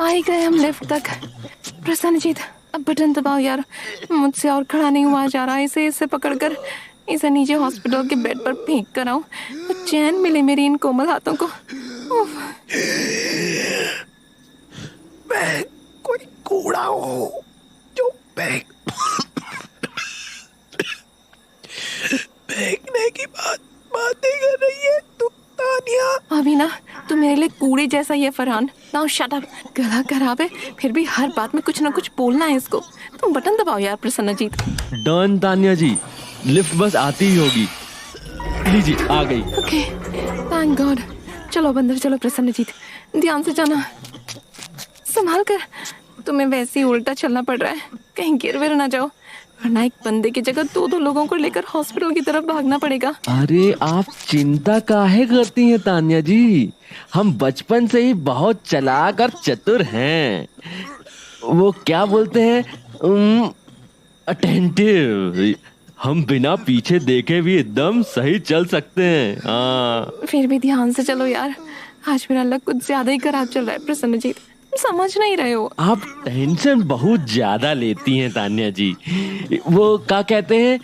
आ ही गए हम लिफ्ट तक। प्रसन्नजीत अब बटन दबाओ यार, मुझसे और खड़ा नहीं हुआ जा रहा। इसे पकड़कर इसे नीचे हॉस्पिटल के बेड पर फेंक कर आऊं तो चैन मिले मेरी इन कोमल हाथों को। मैं कोई कूड़ा हूँ जो फेंकने की बातें कर रही है तू तानिया। अभी ना तू मेरे लिए कूड़े जैसा ही है फरहान। Now shut up. गला खराब है फिर भी हर बात में कुछ ना कुछ बोलना है इसको। तुम बटन दबाओ यार प्रसन्नजीत। डन तानिया जी, लिफ्ट बस आती ही होगी। लीजिए आ गई। Okay thank God. चलो अब अंदर चलो प्रसन्नजीत, ध्यान से जाना, संभाल कर। तुम्हें वैसे ही उल्टा चलना पड़ रहा है, कहीं गिर विर ना जाओ, वरना एक बंदे की जगह दो लोगों को लेकर हॉस्पिटल की तरफ भागना पड़ेगा। अरे आप चिंता काहे करती हैं तानिया जी, हम बचपन से ही बहुत चालाक और चतुर हैं। वो क्या बोलते हैं, अटेंटिव। हम बिना पीछे देखे भी एकदम सही चल सकते हैं। हाँ फिर भी ध्यान से चलो यार, आज मेरा लक कुछ ज्यादा ही खराब चल रहा है प्रसन्नजीत, समझ नहीं रहे हो। आप टेंशन बहुत ज्यादा लेती हैं तान्या जी। वो क्या कहते हैं,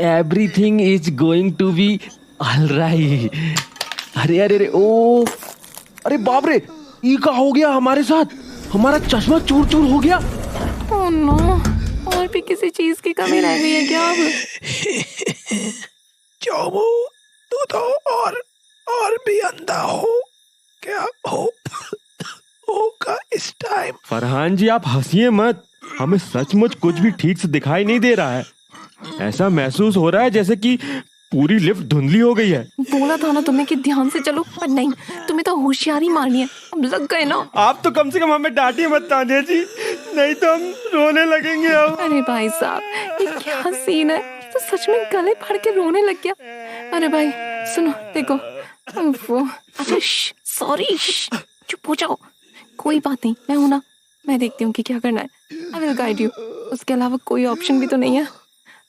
everything is going to be alright. अरे अरे अरे ओ, अरे बाप रे, ये क्या हो गया हमारे साथ? हमारा चश्मा चूर चूर हो गया। ओह नो, और भी किसी चीज की कमी रह गई है क्या अब? चोमू तू तो और भी अंधा हो क्या होगा इस टाइम। फरहान जी आप हंसिए मत, हमें सचमुच कुछ भी ठीक से दिखाई नहीं दे रहा है। ऐसा महसूस हो रहा है जैसे कि पूरी लिफ्ट धुंधली हो गई है। बोला था ना तुम्हें कि ध्यान से चलो, पर नहीं, तुम्हें तो होशियारी मारनी है। अब लग गए ना। आप तो कम से कम हमें डांटिए मत तान्या जी, नहीं तो हम रोने लगेंगे अब। अरे भाई साहब, ये क्या सीन है, तो सच में गले फाड़ के रोने लग गया। अरे भाई सुनो, देखो वो, अच्छा सॉरी, चुप हो जाओ, कोई बात नहीं, मैं हूं ना, मैं देखती हूँ कि क्या करना है। आई विल गाइड यू, उसके अलावा कोई ऑप्शन भी तो नहीं है।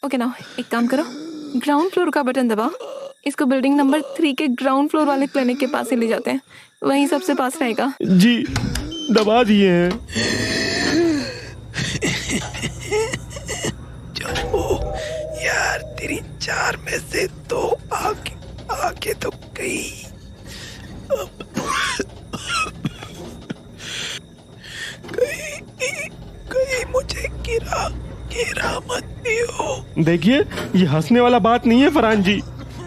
ओके ना, एक काम करो, ग्राउंड फ्लोर का बटन दबाओ, इसको बिल्डिंग नंबर 3 के ग्राउंड फ्लोर वाले क्लिनिक के पास ही ले जाते हैं, वहीं सबसे पास रहेगा। जी दबा दिए हैं। यार तेरी 4 में से 2 आगे तो गई। कहीं मुझे गिरा मत दियो। देखिए ये हंसने वाला बात नहीं है फरहान जी,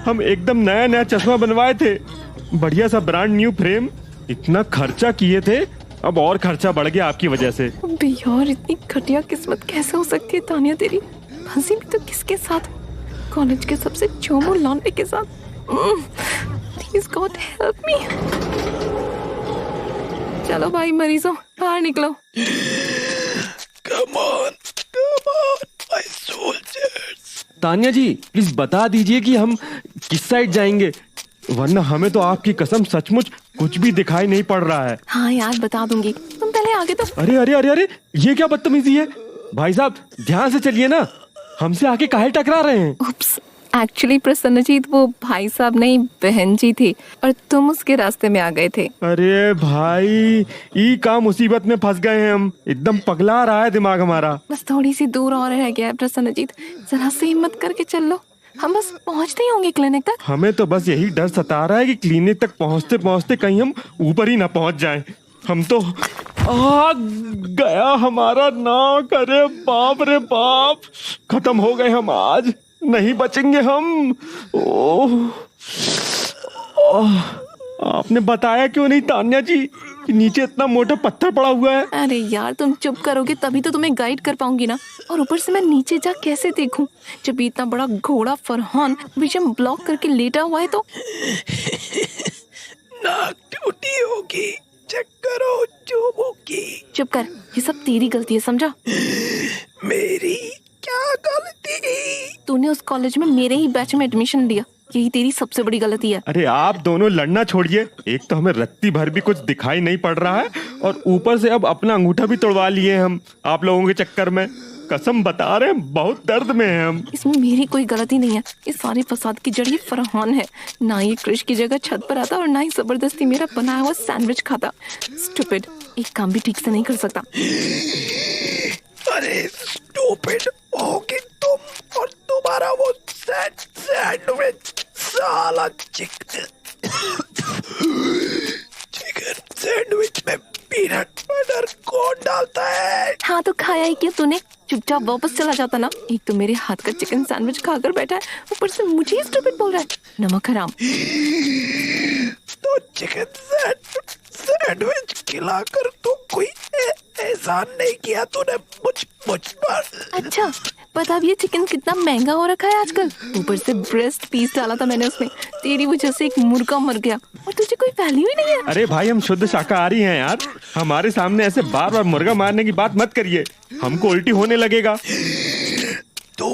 हम एकदम नया चश्मा बनवाए थे, बढ़िया सा ब्रांड न्यू फ्रेम, इतना खर्चा किए थे, अब और खर्चा बढ़ गया आपकी वजह से। अबे यार, इतनी घटिया किस्मत कैसे हो सकती है तानिया तेरी? फंसी भी तो किसके साथ? कॉलेज के सबसे चोमू लौंडे के साथ। Please God help me. चलो भाई मरीजों, बाहर निकलो। Come on, my soldiers. Tanya ji please बता दीजिए कि हम किस साइड जाएंगे, वरना हमें तो आपकी कसम सचमुच कुछ भी दिखाई नहीं पड़ रहा है। हाँ यार बता दूंगी, तुम पहले आगे तो। अरे अरे अरे अरे, ये क्या बदतमीजी है भाई साहब, ध्यान से चलिए ना, हमसे आके काहे टकरा रहे हैं? उप्स, एक्चुअली प्रसन्नजीत वो भाई साहब नहीं बहन जी थी, और तुम उसके रास्ते में आ गए थे। अरे भाई, ये काम मुसीबत में फंस गए हैं हम, एकदम पगला रहा है दिमाग हमारा। बस थोड़ी सी दूर और रह गया है प्रसन्नजीत, जरा से हिम्मत करके चल लो, हम बस पहुंचते ही होंगे क्लिनिक तक। हमें तो बस यही डर सता रहा है कि क्लिनिक तक पहुंचते पहुंचते कहीं हम ऊपर ही ना पहुंच जाएं। हम तो आ गया हमारा नाक, अरे बाप रे बाप, खत्म हो गए हम आज, नहीं बचेंगे हम। ओह, आपने बताया क्यों नहीं तान्या जी कि नीचे इतना मोटा पत्थर पड़ा हुआ है? अरे यार तुम चुप करोगे तभी तो तुम्हें गाइड कर पाऊंगी ना, और ऊपर से मैं नीचे जा कैसे देखूं जब इतना बड़ा घोड़ा फरहान बीच में ब्लॉक करके लेटा हुआ है तो। नाक टूटी होगी, चेक करो चोमू की। चुप कर, ये सब तेरी गलती है, समझा? मेरी क्या गलती? तूने उस कॉलेज में मेरे ही बैच में एडमिशन लिया, यही तेरी सबसे बड़ी गलती है। अरे आप दोनों लड़ना छोड़िए, एक तो हमें रत्ती भर भी कुछ दिखाई नहीं पड़ रहा है, और ऊपर से अब अपना अंगूठा भी तोड़वा लिए हम आप लोगों के चक्कर में। कसम बता रहे हैं, बहुत दर्द में हैं हम। इसमें मेरी कोई गलती नहीं है। इस सारे फसाद की जड़ ये फरहान है। ना ये क्रिश की जगह छत पर आता और ना ही जबरदस्ती मेरा बनाया हुआ सैंडविच खाता। स्टूपिड, एक काम भी ठीक से नहीं कर सकता। अरे स्टूपिड होगी तुम, और तुम्हारा वो सैंडविच, साला चिकन सैंडविच में पीनट बटर कौन डालता है? हाँ तो खाया ही क्या तूने? चुपचाप वापस चला जाता ना। एक तो मेरे हाथ का चिकन सैंडविच खाकर बैठा है, ऊपर से मुझे ही स्टूपिड बोल रहा है। नमक हराम। तो चिकन सैंडविच खिलाकर तो कोई एहसान नहीं किया तूने मुझ पर। अच्छा, पता अब ये चिकन कितना महंगा हो रखा है आजकल। ऊपर से ब्रेस्ट पीस डाला था मैंने उसमें, तेरी वजह से एक मुर्गा मर गया और तुझे कोई वैल्यू ही नहीं है। अरे भाई, हम शुद्ध शाकाहारी हैं यार, हमारे सामने ऐसे बार बार मुर्गा मारने की बात मत करिए, हमको उल्टी होने लगेगा। तू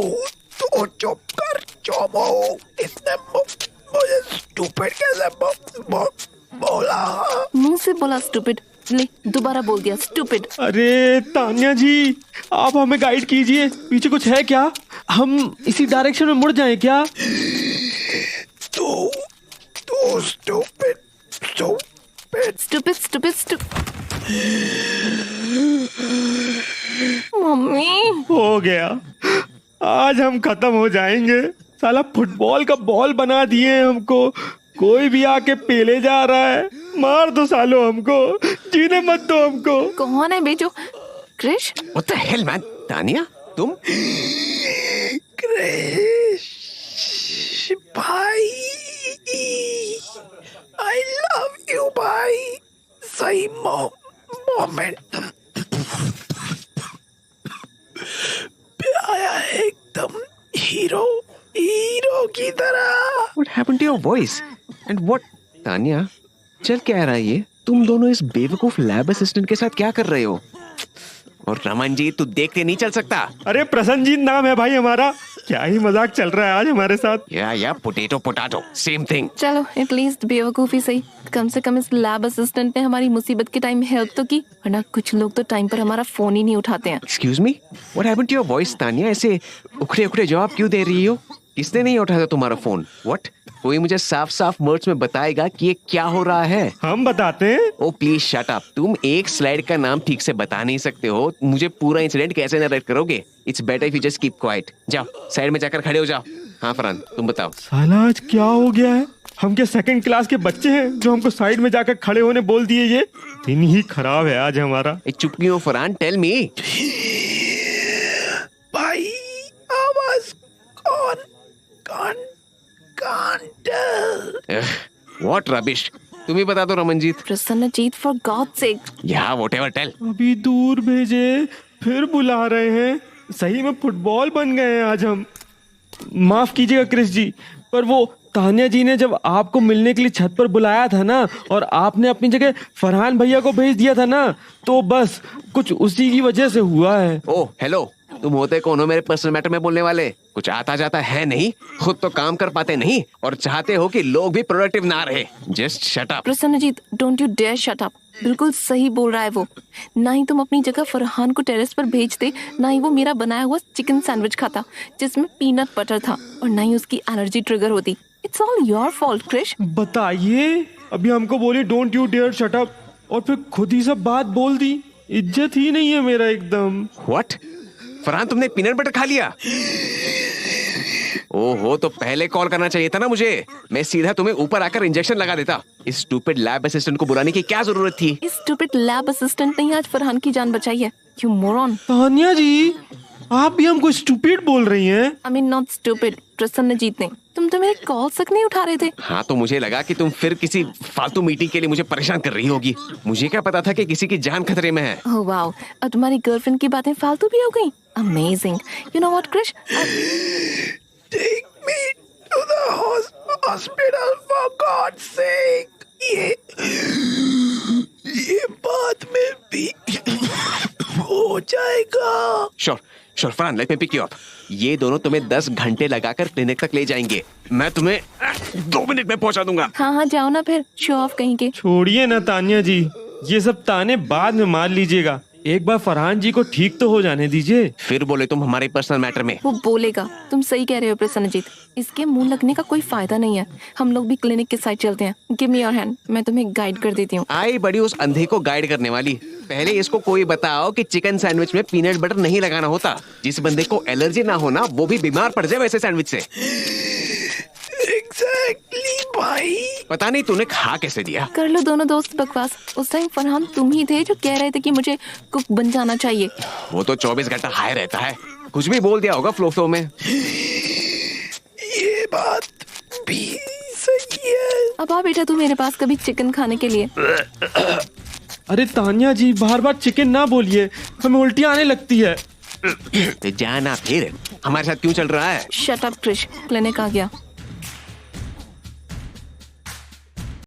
चुप कर चोमो। इसने मुझे स्टूपिड कैसे बोला? मुंह से बोला स्टूपिड। ले, दोबारा बोल दिया स्टूपिड। अरे तान्या जी, आप हमें गाइड कीजिए, पीछे कुछ है क्या? हम इसी डायरेक्शन में मुड़ जाएं क्या? तू स्टूपिड मम्मी। हो गया, आज हम खत्म हो जाएंगे। साला फुटबॉल का बॉल बना दिए हमको, कोई भी आके पेले जा रहा है। मार दो सालो हमको, जीने मत दो हमको। कौन है बेचो? Krrish? What the hell, man? Tania, तुम? क्रिश भाई, आई लव यू भाई। सही मोमेंट आया है, एकदम हीरो की तरह। What happened to your voice? And what? Tania, चल क्या रहा है ये? तुम दोनों इस बेवकूफ लैब असिस्टेंट के साथ क्या कर रहे हो? और रमन जी, तू देखते नहीं चल सकता। अरे प्रसन्नजीत नाम है भाई हमारा, क्या ही मजाक चल रहा है आज हमारे साथ। या पोटैटो सेम थिंग। चलो एटलीस्ट बेवकूफी सही, कम से कम इस लैब असिस्टेंट ने हमारी मुसीबत के टाइम हेल्प तो की, वरना कुछ लोग तो टाइम पर हमारा फोन ही नहीं उठाते हैं। Excuse me, what happened to your voice Tania? ऐसे उखड़े जवाब क्यों दे रही हो? किसने नहीं उठाया तुम्हारा फोन? व्हाट? कोई मुझे साफ साफ वर्ड्स में बताएगा कि ये क्या हो रहा है? हम बताते हैं। ओ प्लीज शट अप। तुम एक स्लाइड का नाम ठीक से बता नहीं सकते हो, मुझे पूरा इंसिडेंट कैसे नरेट करोगे? It's better if you just keep quiet. जाओ साइड में जाकर खड़े हो जाओ। हाँ फरहान, तुम बताओ। साला आज क्या हो गया है? हम क्या सेकंड क्लास के बच्चे हैं जो हमको साइड में जाकर खड़े होने बोल दिए? ये दिन ही खराब है आज हमारा। चुप क्यों फरहान? Tell me. भाई आवाज व्हाट रबिश। तुम ही बता दो रमनजीत। प्रसन्नजीत, फॉर गॉड्स सेक। या व्हाटएवर, टेल। अभी दूर भेजे, फिर बुला रहे हैं। सही में फुटबॉल बन गए हैं आज हम। माफ कीजिएगा क्रिश जी, पर वो तान्या जी ने जब आपको मिलने के लिए छत पर बुलाया था ना, और आपने अपनी जगह फरहान भैया को भेज दिया था ना, तो बस कुछ उसी की वजह से हुआ है। ओह हेलो, तुम होते कौन हो मेरे पर्सनल मैटर में बोलने वाले? कुछ आता जाता है नहीं, खुद तो काम कर पाते नहीं, और चाहते हो कि लोग भी प्रोडक्टिव ना रहे। Just shut up. Prasannajit, don't you dare shut up. बिल्कुल सही बोल रहा है वो। ना ही तुम अपनी जगह फरहान को टेरेस पर भेजते, ना ही वो मेरा बनाया हुआ चिकन सैंडविच खाता जिसमें पीनट बटर था, और ना ही उसकी एनर्जी ट्रिगर होती। It's all your fault Krish. बताइए, अभी हमको बोली don't you dare shut up, और फिर खुद ही सब बात बोल दी। इज्जत ही नहीं है मेरा एकदम। व्हाट? फरहान, तुमने पीनट बटर खा लिया? ओहो, तो पहले कॉल करना चाहिए था ना मुझे। मैं सीधा तुम्हें ऊपर आकर इंजेक्शन लगा देता। इस स्टूपिड लैब असिस्टेंट को बुलाने की क्या जरूरत थी? इस स्टूपिड लैब असिस्टेंट ने आज फरहान की जान बचाई है। You moron. तान्या जी, आप भी हमको स्टूपिड बोल रही हैं। I mean not stupid. Prasannajit ने, तुम तो मेरे कॉल तक नहीं उठा रहे थे। हाँ, तो मुझे लगा कि तुम फिर किसी फालतू मीटिंग के लिए मुझे परेशान कर रही होगी। मुझे क्या पता था कि किसी की जान खतरे में है। ओह वाओ, अब तुम्हारी गर्लफ्रेंड की बातें फालतू भी हो गई। Amazing. You know what Krish, take me to the hospital for god's sake. ये बाद में भी हो जाएगा। Sure Farhan, let me pick you up. ये दोनों तुम्हें 10 घंटे लगाकर क्लिनिक तक ले जाएंगे। मैं तुम्हें 2 मिनट में पहुंचा दूंगा। हाँ जाओ ना फिर, शो ऑफ कहीं के। छोड़िए ना तान्या जी, ये सब ताने बाद में मार लीजिएगा। एक बार फरहान जी को ठीक तो हो जाने दीजिए। फिर बोले तुम हमारे पर्सनल मैटर में। वो बोलेगा। तुम सही कह रहे हो प्रसन्नजीत, इसके मुंह लगने का कोई फायदा नहीं है। हम लोग भी क्लिनिक के साइड चलते हैं। गिव मी योर हैंड, मैं तुम्हें गाइड कर देती हूँ। आई बड़ी उस अंधे को गाइड करने वाली। पहले इसको कोई बताओ कि चिकन सैंडविच में पीनट बटर नहीं लगाना होता। जिस बंदे को एलर्जी ना हो ना, वो भी बीमार पड़ जाए वैसे सैंडविच से। एग्जैक्टली भाई। पता नहीं तूने खा कैसे दिया। कर लो दोनों दोस्त बकवास। उस टाइम फरहान तुम ही थे जो कह रहे थे कि मुझे कुक बन जाना चाहिए। वो तो 24 घंटा हाई रहता है, कुछ भी बोल दिया होगा फ्लो में। ये बात भी सही है। अब आ बेटा तू मेरे पास कभी चिकन खाने के लिए। अरे तान्या जी, बार बार चिकन ना बोलिए, हमें उल्टी आने लगती है। जाना फिर हमारे साथ क्यों चल रहा है? शट अप क्रिश, क्लिनिक आ गया।